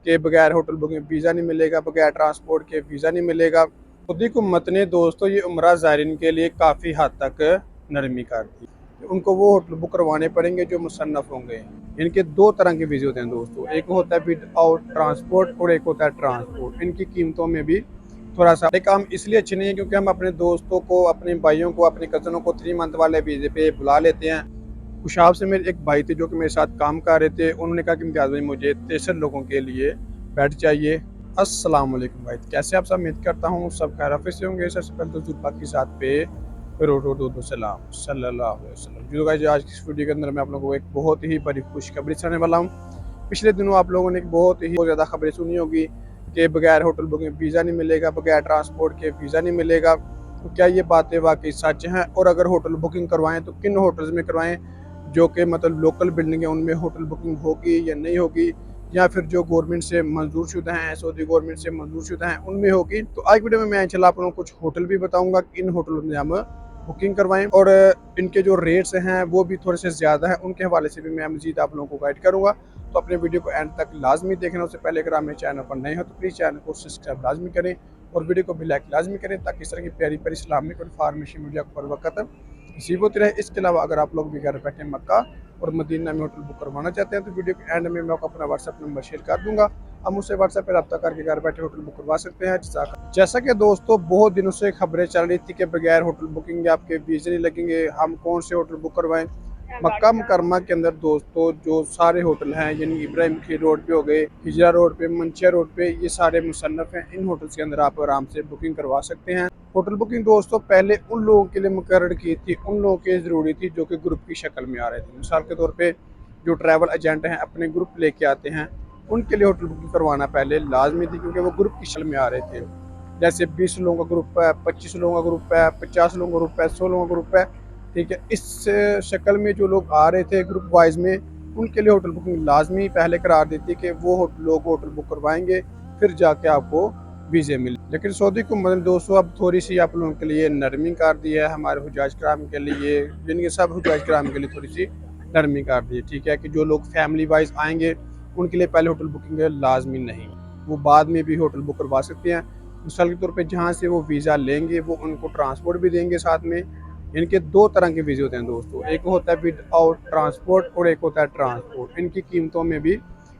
के बगैर hotel booking visa नहीं मिलेगा, बगैर ट्रांसपोर्ट के वीज़ा नहीं मिलेगा। सऊदी हुकूमत ने दोस्तों ये उम्रा ज़ायरीन के लिए काफ़ी हद तक नरमी कर दी। उनको वो होटल बुक करवाने पड़ेंगे जो मुसन्नफ़ होंगे। इनके दो तरह के वीज़े होते हैं दोस्तों, एक होता है विदाउट ट्रांसपोर्ट और एक होता है ट्रांसपोर्ट। इनकी कीमतों में भी थोड़ा सा काम इसलिए अच्छे नहीं है क्योंकि हम अपने दोस्तों को, अपने भाइयों को, अपने कज़नों को 3 मंथ वाले वीज़े पे बुला लेते हैं। कुशाब से मेरे एक भाई थे जो कि मेरे साथ काम कर रहे थे, उन्होंने कहा कि इम्तियाज़ भाई मुझे 63 लोगों के लिए बेड चाहिए। अस्सलाम वालेकुम भाई, कैसे आप सब? उम्मीद करता हूँ सब खैरियत से होंगे। सबसे पहले तो जुल्फा की साथ पे करोड़ों सलाम सल्लल्लाहु अलैहि वसल्लम। जो गाइस आज की इस वीडियो के अंदर मैं आप लोगों को एक बहुत ही बड़ी खुशखबरी सुनाने वाला हूँ। पिछले दिनों आप लोगों ने एक बहुत ज़्यादा खबरें सुनी होगी कि बगैर होटल बुकिंग वीज़ा नहीं मिलेगा, बगैर ट्रांसपोर्ट के वीज़ा नहीं मिलेगा। तो क्या ये बातें वाकई सच हैं? और अगर होटल बुकिंग करवाएं तो किन होटल्स में करवाएं जो कि मतलब लोकल बिल्डिंग है उनमें होटल बुकिंग होगी या नहीं होगी, या फिर जो गवर्नमेंट से मंजूर शुदा हैं, सऊदी गवर्नमेंट से मंजूर शुदा हैं उनमें होगी। तो आज वीडियो में मैं इंशाल्लाह आप लोगों को कुछ होटल भी बताऊंगा कि इन होटलों में हम बुकिंग करवाएं, और इनके जो रेट्स हैं वो भी थोड़े से ज़्यादा हैं, उनके हवाले से भी मैं मजीद आप लोगों को गाइड करूँगा। तो अपने वीडियो को एंड तक लाजमी देखना। उससे पहले अगर आप मेरे चैनल पर नए हो तो प्लीज़ चैनल को सब्सक्राइब लाजमी करें और वीडियो को भी लाइक लाजमी करें ताकि इस तरह की प्यारी प्यारी इस्लामिक और फार्मेशी मीडिया को हर वक्त रिसीव होती रहे। इसके अलावा अगर आप लोग भी घर बैठे मक्का और मदीना में होटल बुक करवाना चाहते हैं तो वीडियो के एंड में मैं आपको अपना व्हाट्सएप नंबर शेयर कर दूंगा। हम उससे व्हाट्सएप पर रब्ता करके घर बैठे होटल बुक करवा सकते हैं। जैसा कि दोस्तों बहुत दिनों से खबरें चल रही थी कि बगैर होटल बुकिंग आपके वीज़े नहीं लगेंगे, हम कौन से होटल बुक करवाएं। मक्का मुकरमा के अंदर दोस्तों जो सारे होटल हैं यानी इब्राहिम खीर रोड पे हो गए, हिजरा रोड पे, मंचिया रोड पे, ये सारे मुसन्नफ हैं। इन होटल्स के अंदर आप आराम से बुकिंग करवा सकते हैं। होटल बुकिंग दोस्तों पहले उन लोगों के लिए मुकर्रर की थी, उन लोगों के ज़रूरी थी जो कि ग्रुप की शक्ल में आ रहे थे। मिसाल के तौर पे जो ट्रैवल एजेंट हैं अपने ग्रुप लेके आते हैं, उनके लिए होटल बुकिंग करवाना पहले लाजमी थी क्योंकि वो ग्रुप की शक्ल में आ रहे थे। जैसे 20 लोगों का ग्रुप है, 25 लोगों का ग्रुप है, 50 लोगों का ग्रुप है, 100 लोगों का ग्रुप है, ठीक है। इस शक्ल में जो लोग आ रहे थे ग्रुप वाइज में, उनके लिए होटल बुकिंग लाजमी पहले करार देती कि वो लोग होटल बुक करवाएंगे, फिर जाके आपको वीज़े मिले। लेकिन सऊदी हुकूमत ने दोस्तों अब थोड़ी सी आप लोगों के लिए नरमी कर दी है, हमारे हुजाज कराम के लिए, जिनके सब हुजाज कराम के लिए थोड़ी सी नरमी कर दी है, ठीक है। कि जो लोग फैमिली वाइज आएंगे उनके लिए पहले होटल बुकिंग लाजमी नहीं, वो बाद में भी होटल बुक करवा सकते हैं। मिसाल के तौर पे जहाँ से वो वीज़ा लेंगे वो उनको ट्रांसपोर्ट भी देंगे साथ में। इनके दो तरह के वीज़े होते हैं दोस्तों, एक होता है विदाउट ट्रांसपोर्ट और एक होता है ट्रांसपोर्ट। इनकी कीमतों में भी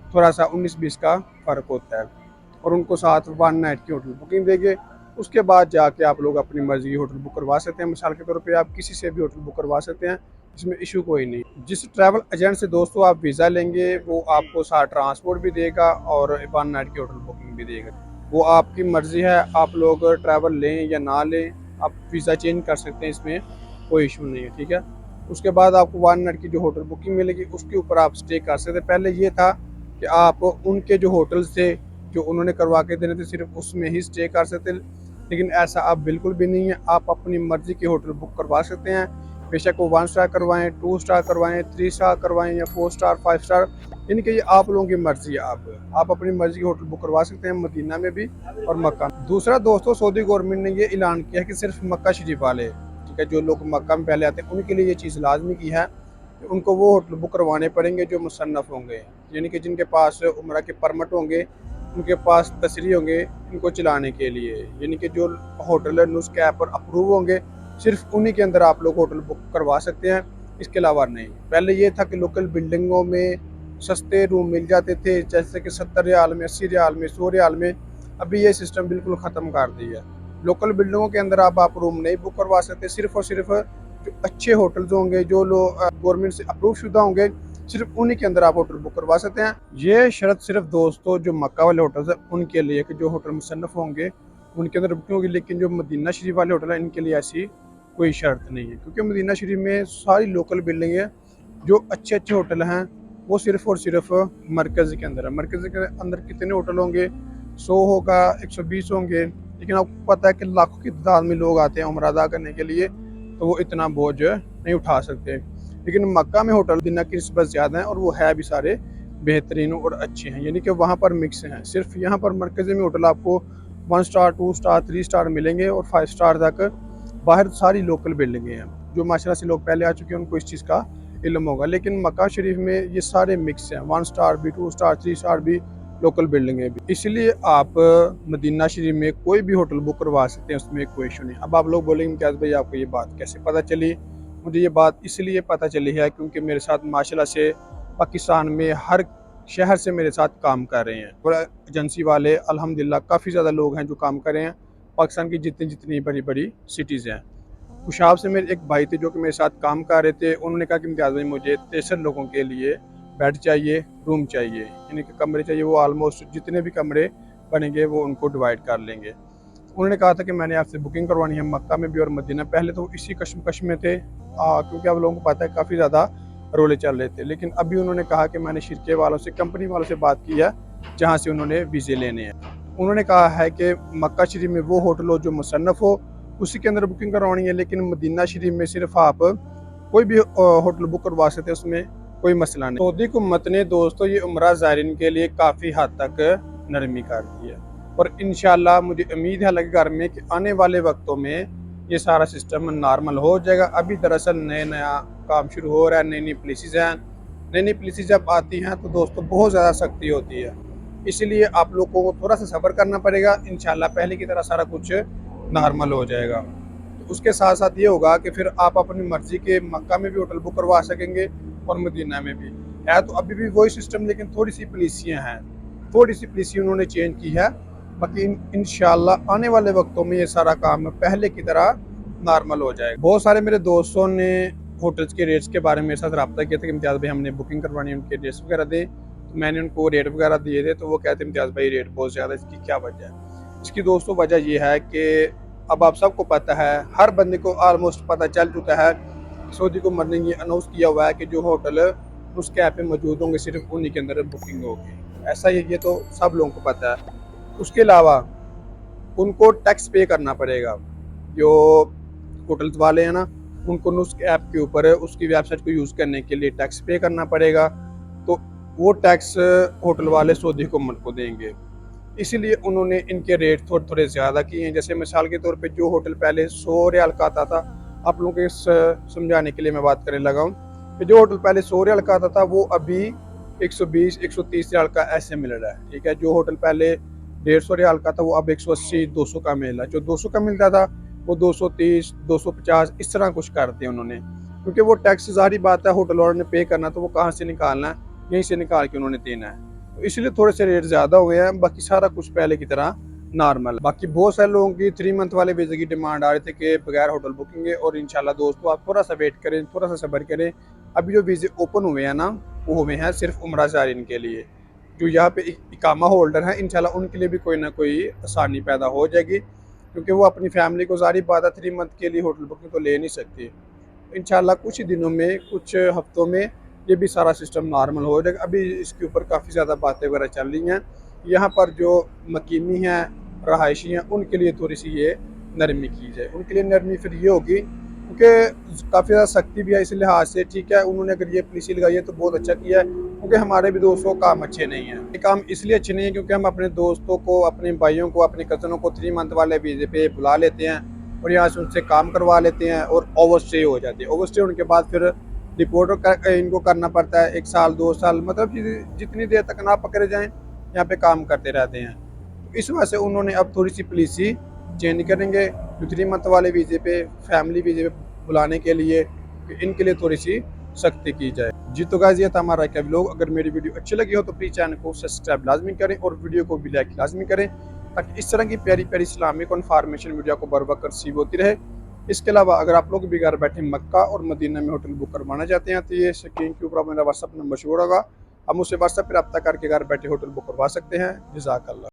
थोड़ा सा 19-20 का फ़र्क होता है, और उनको साथ 1 नाइट की होटल बुकिंग देंगे। उसके बाद जाके आप लोग अपनी मर्ज़ी की होटल बुक करवा सकते हैं। मिसाल के तौर पे आप किसी से भी होटल बुक करवा सकते हैं, इसमें इशू कोई नहीं। जिस ट्रैवल एजेंट से दोस्तों आप वीज़ा लेंगे वो आपको साथ ट्रांसपोर्ट भी देगा और 1 नाइट की होटल बुकिंग भी देगा। वो आपकी मर्ज़ी है, आप लोग ट्रैवल लें या ना लें, आप वीज़ा चेंज कर सकते हैं, इसमें कोई इशू नहीं है, ठीक है। उसके बाद आपको 1 नाइट की जो होटल बुकिंग मिलेगी उसके ऊपर आप स्टे कर सकते हैं। पहले ये था कि आप उनके जो होटल्स थे जो उन्होंने करवा के देने थे सिर्फ उसमें ही स्टे कर सकते, लेकिन ऐसा अब बिल्कुल भी नहीं है। आप अपनी मर्ज़ी की होटल बुक करवा सकते हैं, बेशक वो 1 स्टार करवाएं, 2 स्टार करवाएं, 3 स्टार करवाएं या 4 स्टार, 5 स्टार, यानी कि ये आप लोगों की मर्ज़ी है। आप अपनी मर्ज़ी की होटल बुक करवा सकते हैं मदीना में भी और मक्का में। दूसरा दोस्तों सऊदी गवर्नमेंट ने ये ऐलान किया कि सिर्फ मक्का शरीफ वाले, ठीक है, जो लोग मक्का में पहले आते हैं उनके लिए ये चीज़ लाजमी की है कि उनको वो होटल बुक करवाने पड़ेंगे जो मुसन्नफ़ होंगे, यानी कि जिनके पास उम्रा के परमिट होंगे, उनके पास तसरी होंगे इनको चलाने के लिए, यानी कि जो होटल नुस्ख ऐप पर अप्रूव होंगे सिर्फ उन्हीं के अंदर आप लोग होटल बुक करवा सकते हैं, इसके अलावा नहीं। पहले ये था कि लोकल बिल्डिंगों में सस्ते रूम मिल जाते थे, जैसे कि 70 रियाल में, 80 रियाल में, 100 रियाल में। अभी ये सिस्टम बिल्कुल ख़त्म कर दिया है। लोकल बिल्डिंगों के अंदर अब आप रूम नहीं बुक करवा सकते, सिर्फ और सिर्फ जो अच्छे होटल्स होंगे, जो लोग गवर्नमेंट से अप्रूव शुदा होंगे, सिर्फ उन्हीं के अंदर आप होटल बुक करवा सकते हैं। ये शर्त सिर्फ दोस्तों जो मक्का वाले होटल्स हैं उनके लिए कि जो होटल मुसन्नफ़ होंगे उनके अंदर बुकिंग होगी, लेकिन जो मदीना शरीफ वाले होटल हैं इनके लिए ऐसी कोई शर्त नहीं है, क्योंकि मदीना शरीफ में सारी लोकल बिल्डिंग है। जो अच्छे अच्छे होटल हैं वो सिर्फ और सिर्फ मरकज़ के अंदर है। मरकज़ के अंदर कितने होटल होंगे? 100 होगा, 120 होंगे, लेकिन आपको पता है कि लाखों की तादाद में लोग आते हैं उम्रा अदा करने के लिए, तो वो इतना बोझ नहीं उठा सकते। लेकिन मक्का में होटल मदीना की निस्बत ज़्यादा है और वो है भी सारे बेहतरीन और अच्छे हैं, यानी कि वहाँ पर मिक्स हैं। सिर्फ यहाँ पर मरकज़ी में होटल आपको 1 स्टार, 2 स्टार, 3 स्टार मिलेंगे और 5 स्टार तक बाहर सारी लोकल बिल्डिंगें हैं। जो माशाल्लाह से लोग पहले आ चुके हैं उनको इस चीज़ का इल्म होगा, लेकिन मक्का शरीफ में ये सारे मिक्स हैं, 1 स्टार भी, 2 स्टार, 3 स्टार भी, लोकल बिल्डिंगें भी। इसलिए आप मदीना शरीफ में कोई भी होटल बुक करवा सकते हैं, उसमें कोई इशू नहीं। अब आप लोग बोलेंगे इम्तियाज़ भाई आपको ये बात कैसे पता चली? मुझे ये बात इसलिए पता चली है क्योंकि मेरे साथ माशाल्लाह से पाकिस्तान में हर शहर से मेरे साथ काम कर रहे हैं और एजेंसी वाले अल्हम्दुलिल्लाह काफ़ी ज़्यादा लोग हैं जो काम कर रहे हैं पाकिस्तान की जितनी जितनी बड़ी बड़ी सिटीज़ हैं। कुशाब से मेरे एक भाई थे जो कि मेरे साथ काम कर रहे थे, उन्होंने कहा कि इम्तियाज़ भाई मुझे 63 लोगों के लिए बेड चाहिए, रूम चाहिए, यानी कि कमरे चाहिए। वो ऑलमोस्ट जितने भी कमरे बनेंगे वो उनको डिवाइड कर लेंगे। उन्होंने कहा था कि मैंने आपसे बुकिंग करवानी है मक्का में भी और मदीना। पहले तो इसी कश्मकश में थे क्योंकि आप लोगों को पता है काफ़ी ज़्यादा रोले चल रहे थे। लेकिन अभी उन्होंने कहा कि मैंने शिरके वालों से, कंपनी वालों से बात की है जहाँ से उन्होंने वीज़े लेने हैं। उन्होंने कहा है कि मक्का शरीफ में वो होटल हो जो मुसन्नफ़ हो, उसी के अंदर बुकिंग करवानी है। लेकिन मदीना शरीफ में सिर्फ आप कोई भी होटल बुक करवा सकते हैं, उसमें कोई मसला नहीं। सऊदी हुकूमत ने दोस्तों ये उम्रा ज़ायरीन के लिए काफ़ी हद तक नरमी कर दी है और इंशाल्लाह मुझे उम्मीद है लगे घर में कि आने वाले वक्तों में ये सारा सिस्टम नॉर्मल हो जाएगा। अभी दरअसल नया काम शुरू हो रहा है, नई नई पुलिसेस हैं। नई नई पुलिसेस जब आती हैं तो दोस्तों बहुत ज़्यादा सख्ती होती है, इसलिए आप लोगों को थोड़ा सा सब्र करना पड़ेगा। इंशाल्लाह पहले की तरह सारा कुछ नॉर्मल हो जाएगा। तो उसके साथ साथ ये होगा कि फिर आप अपनी मर्ज़ी के मक्का में भी होटल बुक करवा सकेंगे और मदीना में भी। है तो अभी भी वही सिस्टम, लेकिन थोड़ी सी पॉलिसियाँ हैं, थोड़ी सी पॉलिसी उन्होंने चेंज की है। बाकी इंशाल्लाह आने वाले वक्तों में ये सारा काम पहले की तरह नॉर्मल हो जाएगा। बहुत सारे मेरे दोस्तों ने होटल्स के रेट्स के बारे में मेरे साथ रब्ता किया था कि इम्तियाज़ भाई हमने बुकिंग करवानी है, उनके रेट्स वगैरह दें। तो मैंने उनको रेट वगैरह दिए थे, तो वो कहते इम्तियाज़ भाई रेट बहुत ज़्यादा, इसकी क्या वजह है? इसकी दोस्तों वजह ये है कि अब आप सबको पता है, हर बंदे को ऑलमोस्ट पता चल चुका है, सऊदी गवर्नमेंट ने ये अनाउंस किया हुआ है कि जो होटल उसके ऐप पे मौजूद होंगे सिर्फ उन्हीं के अंदर बुकिंग होगी। ऐसा ही ये तो सब लोगों को पता है। उसके अलावा उनको टैक्स पे करना पड़ेगा। जो होटल्स वाले हैं ना, उनको नुस्क ऐप के ऊपर उसकी वेबसाइट को यूज़ करने के लिए टैक्स पे करना पड़ेगा। तो वो टैक्स होटल वाले सऊदी हुकूमत को देंगे, इसीलिए उन्होंने इनके रेट थोड़े थोड़े ज़्यादा किए हैं। जैसे मिसाल के तौर पे जो होटल पहले 100 रियाल का आता था, आप लोगों को समझाने के लिए मैं बात करने लगा हूँ कि जो होटल पहले 100 रियाल का आता था वो अभी 120 130 रियाल का ऐसे मिल रहा है। ठीक है, जो होटल पहले 150 रियाल का था वो अब 180 200 का मिल रहा है। जो 200 का मिलता था वो 230 250 इस तरह कुछ कर दिया उन्होंने, क्योंकि वो टैक्स ज़ाहिर बात है होटल वालों ने पे करना, तो वो कहाँ से निकालना है, यहीं से निकाल के उन्होंने देना है। तो इसलिए थोड़े से रेट ज़्यादा हुए हैं, बाकी सारा कुछ पहले की तरह नॉर्मल। बाकी बहुत सारे लोगों की 3 मंथ वाले वीज़े की डिमांड आ रही थी कि बगैर होटल बुकिंग है, और इंशाल्लाह दोस्तों आप थोड़ा सा वेट करें, थोड़ा सा सब्र करें। अभी जो वीज़े ओपन हुए हैं ना, वो हुए हैं सिर्फ उम्रा ज़ायरीन के लिए। जो यहाँ पे इकामा होल्डर हैं इंशाल्लाह उनके लिए भी कोई ना कोई आसानी पैदा हो जाएगी, क्योंकि वो अपनी फैमिली को ज़ाहिर बात है 3 मंथ के लिए होटल बुकिंग तो ले नहीं सकती। इंशाल्लाह कुछ ही दिनों में, कुछ हफ्तों में ये भी सारा सिस्टम नॉर्मल हो जाएगा। अभी इसके ऊपर काफ़ी ज़्यादा बातें वगैरह चल रही हैं। यहाँ पर जो मकीनी हैं, रहायशी हैं, उनके लिए थोड़ी सी ये नरमी की जाए। उनके लिए नरमी फिर ये होगी क्योंकि काफ़ी ज़्यादा सख्ती भी है इस लिहाज से। ठीक है, उन्होंने अगर ये पॉलिसी लगाई है तो बहुत अच्छा किया है, क्योंकि हमारे भी दोस्तों काम अच्छे नहीं हैं। ये काम इसलिए अच्छे नहीं है क्योंकि हम अपने दोस्तों को, अपने भाइयों को, अपने कज़नों को 3 मंथ वाले वीज़े पे बुला लेते हैं और यहाँ से उनसे काम करवा लेते हैं और ओवर स्टे हो जाती है। ओवर स्टे होने के बाद फिर रिपोर्ट इनको करना पड़ता है 1 साल 2 साल, मतलब जितनी देर तक ना पकड़े जाएँ यहाँ पे काम करते रहते हैं। तो इस वजह से उन्होंने अब थोड़ी सी पॉलिसी चेंज करेंगे, जो 3 मंथ वाले वीज़े पे, फैमिली वीज़े पे बुलाने के लिए, इनके लिए थोड़ी सी सख्ती की जाए। जी तो गाइस ये था हमारा क्या व्लॉग। अगर मेरी वीडियो अच्छी लगी हो तो प्लीज़ चैनल को सब्सक्राइब लाजमी करें और वीडियो को भी लाइक लाजमी करें, ताकि इस तरह की प्यारी प्यारी इस्लामिक और इन्फॉर्मेशन वीडियो को बर वक्त रिसीव होती रहे। इसके अलावा अगर आप लोग भी घर बैठे मक्का और मदीना में होटल बुक करवाना चाहते हैं तो ये स्क्रीन के ऊपर मेरा व्हाट्सअप नंबर शो होगा, हम उससे व्हाट्सअप पर रब्ता करके घर बैठे होटल बुक करवा सकते हैं। जज़ाकल्लाह।